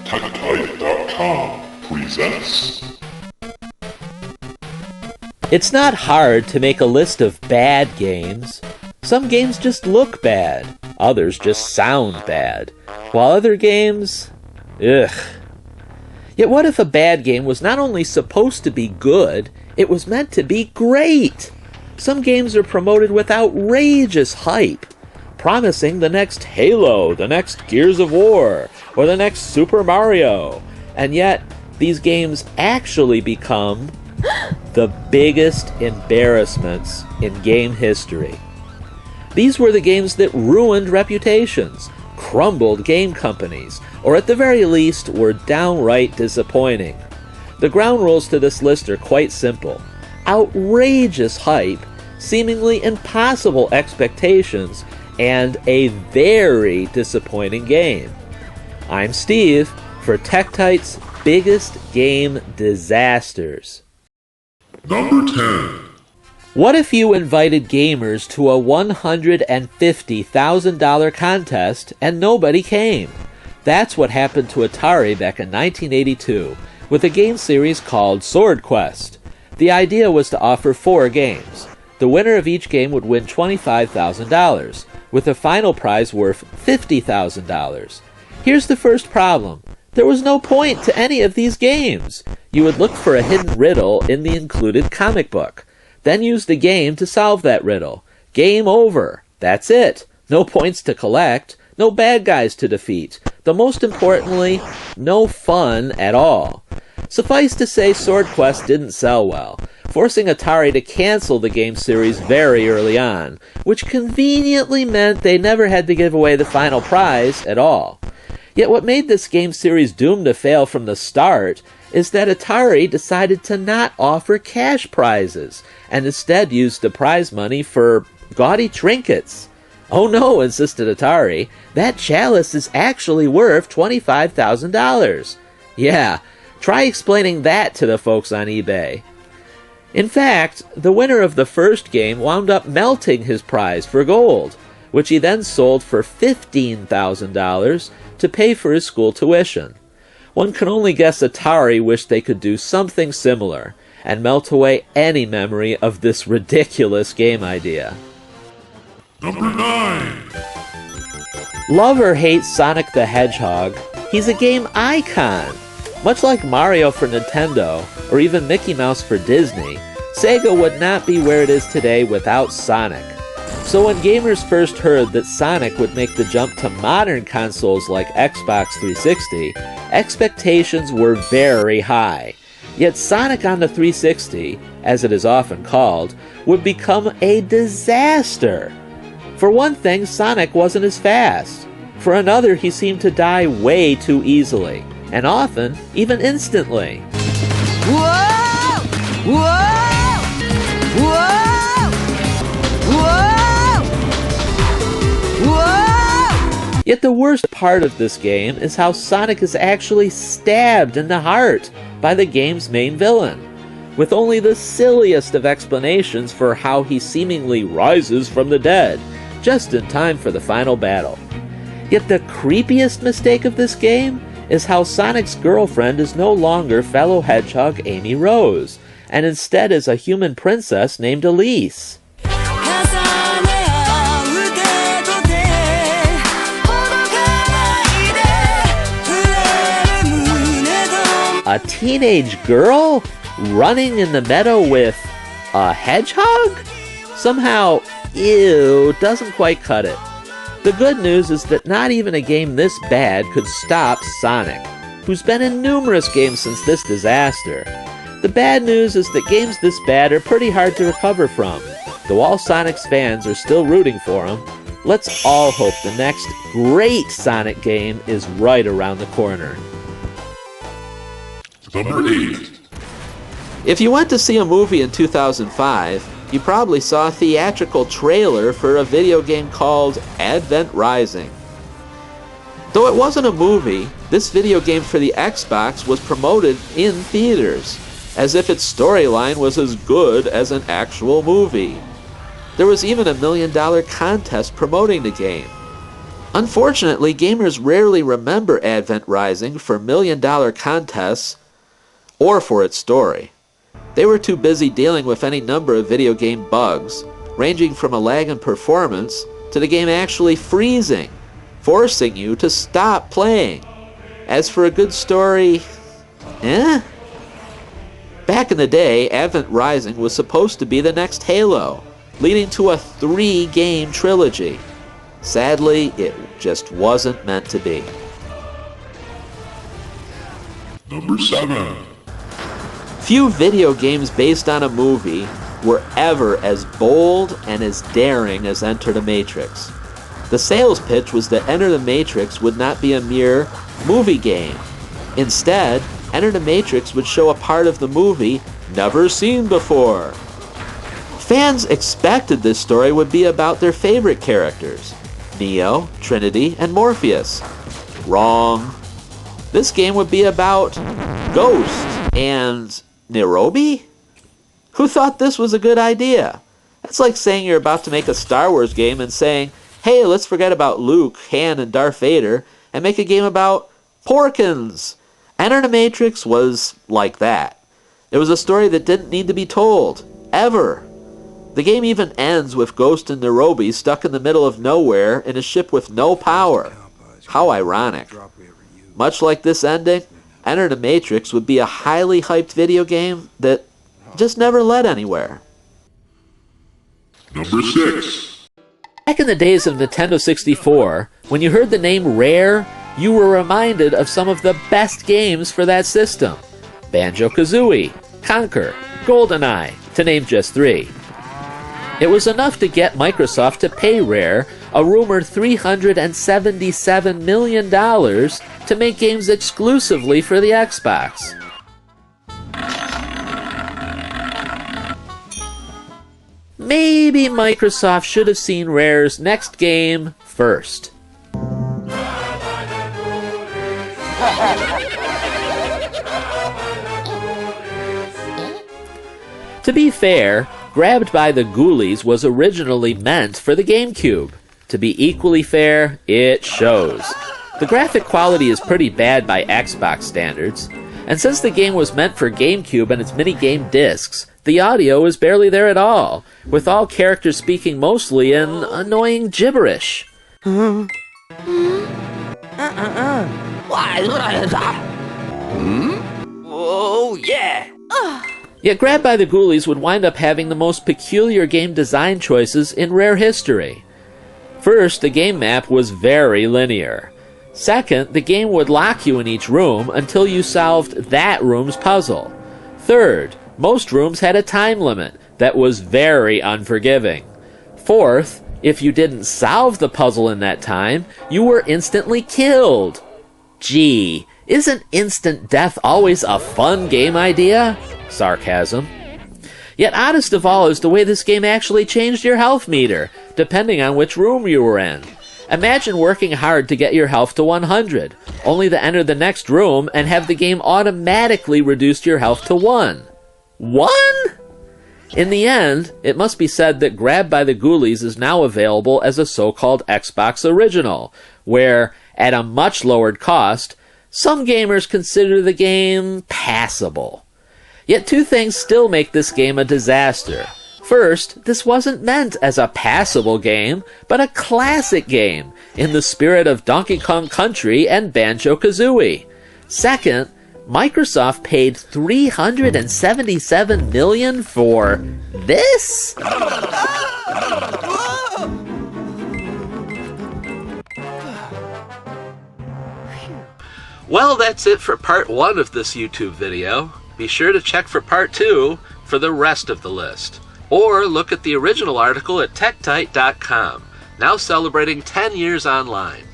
TechType.com presents. It's not hard to make a list of bad games. Some games just look bad, others just sound bad, while other games, ugh. Yet what if a bad game was not only supposed to be good, it was meant to be great? Some games are promoted with outrageous hype, promising the next Halo, the next Gears of War, or the next Super Mario, and yet these games actually become the biggest embarrassments in game history. These were the games that ruined reputations, crumbled game companies, or at the very least were downright disappointing. The ground rules to this list are quite simple. Outrageous hype, seemingly impossible expectations, and a very disappointing game. I'm Steve for TechType's biggest game disasters. Number 10. What if you invited gamers to a $150,000 contest and nobody came? That's what happened to Atari back in 1982 with a game series called Swordquest. The idea was to offer 4 games. The winner of each game would win $25,000, with a final prize worth $50,000. Here's the first problem. There was no point to any of these games. You would look for a hidden riddle in the included comic book, then use the game to solve that riddle. Game over. That's it. No points to collect, no bad guys to defeat, though most importantly, no fun at all. Suffice to say, Swordquest didn't sell well, forcing Atari to cancel the game series very early on, which conveniently meant they never had to give away the final prize at all. Yet what made this game series doomed to fail from the start is that Atari decided to not offer cash prizes, and instead used the prize money for gaudy trinkets. Oh no, insisted Atari, that chalice is actually worth $25,000. Yeah, try explaining that to the folks on eBay. In fact, the winner of the first game wound up melting his prize for gold, which he then sold for $15,000 to pay for his school tuition. One can only guess Atari wished they could do something similar and melt away any memory of this ridiculous game idea. Number 9. Love or hate Sonic the Hedgehog, he's a game icon. Much like Mario for Nintendo, or even Mickey Mouse for Disney, Sega would not be where it is today without Sonic. So when gamers first heard that Sonic would make the jump to modern consoles like Xbox 360, expectations were very high. Yet Sonic on the 360, as it is often called, would become a disaster. For one thing, Sonic wasn't as fast. For another, he seemed to die way too easily, and often, even instantly. Whoa! Whoa! Whoa! Whoa! Whoa! Yet the worst part of this game is how Sonic is actually stabbed in the heart by the game's main villain, with only the silliest of explanations for how he seemingly rises from the dead, just in time for the final battle. Yet the creepiest mistake of this game is how Sonic's girlfriend is no longer fellow hedgehog Amy Rose, and instead is a human princess named Elise. A teenage girl running in the meadow with a hedgehog? Somehow, ew, doesn't quite cut it. The good news is that not even a game this bad could stop Sonic, who's been in numerous games since this disaster. The bad news is that games this bad are pretty hard to recover from. Though all Sonic's fans are still rooting for him, let's all hope the next great Sonic game is right around the corner. Number 8. If you went to see a movie in 2005, you probably saw a theatrical trailer for a video game called Advent Rising. Though it wasn't a movie, this video game for the Xbox was promoted in theaters, as if its storyline was as good as an actual movie. There was even a $1 million contest promoting the game. Unfortunately, gamers rarely remember Advent Rising for million-dollar contests or for its story. They were too busy dealing with any number of video game bugs, ranging from a lag in performance to the game actually freezing, forcing you to stop playing. As for a good story, Back in the day, Advent Rising was supposed to be the next Halo, leading to a 3-game trilogy. Sadly, it just wasn't meant to be. Number 7. Few video games based on a movie were ever as bold and as daring as Enter the Matrix. The sales pitch was that Enter the Matrix would not be a mere movie game. Instead, Enter the Matrix would show a part of the movie never seen before. Fans expected this story would be about their favorite characters, Neo, Trinity, and Morpheus. Wrong. This game would be about Ghost and Nairobi? Who thought this was a good idea? That's like saying you're about to make a Star Wars game and saying, hey, let's forget about Luke, Han, and Darth Vader and make a game about Porkins. Enter the Matrix was like that. It was a story that didn't need to be told, ever. The game even ends with Ghost and Nairobi stuck in the middle of nowhere in a ship with no power. How ironic. Much like this ending, Enter the Matrix would be a highly hyped video game that just never led anywhere. Number 6. Back in the days of Nintendo 64, when you heard the name Rare, you were reminded of some of the best games for that system. Banjo-Kazooie, Conker, GoldenEye, to name just 3. It was enough to get Microsoft to pay Rare a rumored $377 million to make games exclusively for the Xbox. Maybe Microsoft should have seen Rare's next game first. To be fair, Grabbed by the Ghoulies was originally meant for the GameCube. To be equally fair, it shows. The graphic quality is pretty bad by Xbox standards, and since the game was meant for GameCube and its minigame discs, the audio is barely there at all, with all characters speaking mostly in annoying gibberish. Oh, yeah. Yet Grabbed by the Ghoulies would wind up having the most peculiar game design choices in Rare history. First, the game map was very linear. Second, the game would lock you in each room until you solved that room's puzzle. Third, most rooms had a time limit that was very unforgiving. Fourth, if you didn't solve the puzzle in that time, you were instantly killed. Gee, isn't instant death always a fun game idea? Sarcasm. Yet oddest of all is the way this game actually changed your health meter, depending on which room you were in. Imagine working hard to get your health to 100, only to enter the next room and have the game automatically reduce your health to 1. 1? In the end, it must be said that Grabbed by the Ghoulies is now available as a so-called Xbox Original, where, at a much lowered cost, some gamers consider the game passable. Yet two things still make this game a disaster. First, this wasn't meant as a passable game, but a classic game, in the spirit of Donkey Kong Country and Banjo-Kazooie. Second, Microsoft paid $377 million for this? Well, that's it for part 1 of this YouTube video. Be sure to check for part 2 for the rest of the list. Or look at the original article at TechTite.com, now celebrating 10 years online.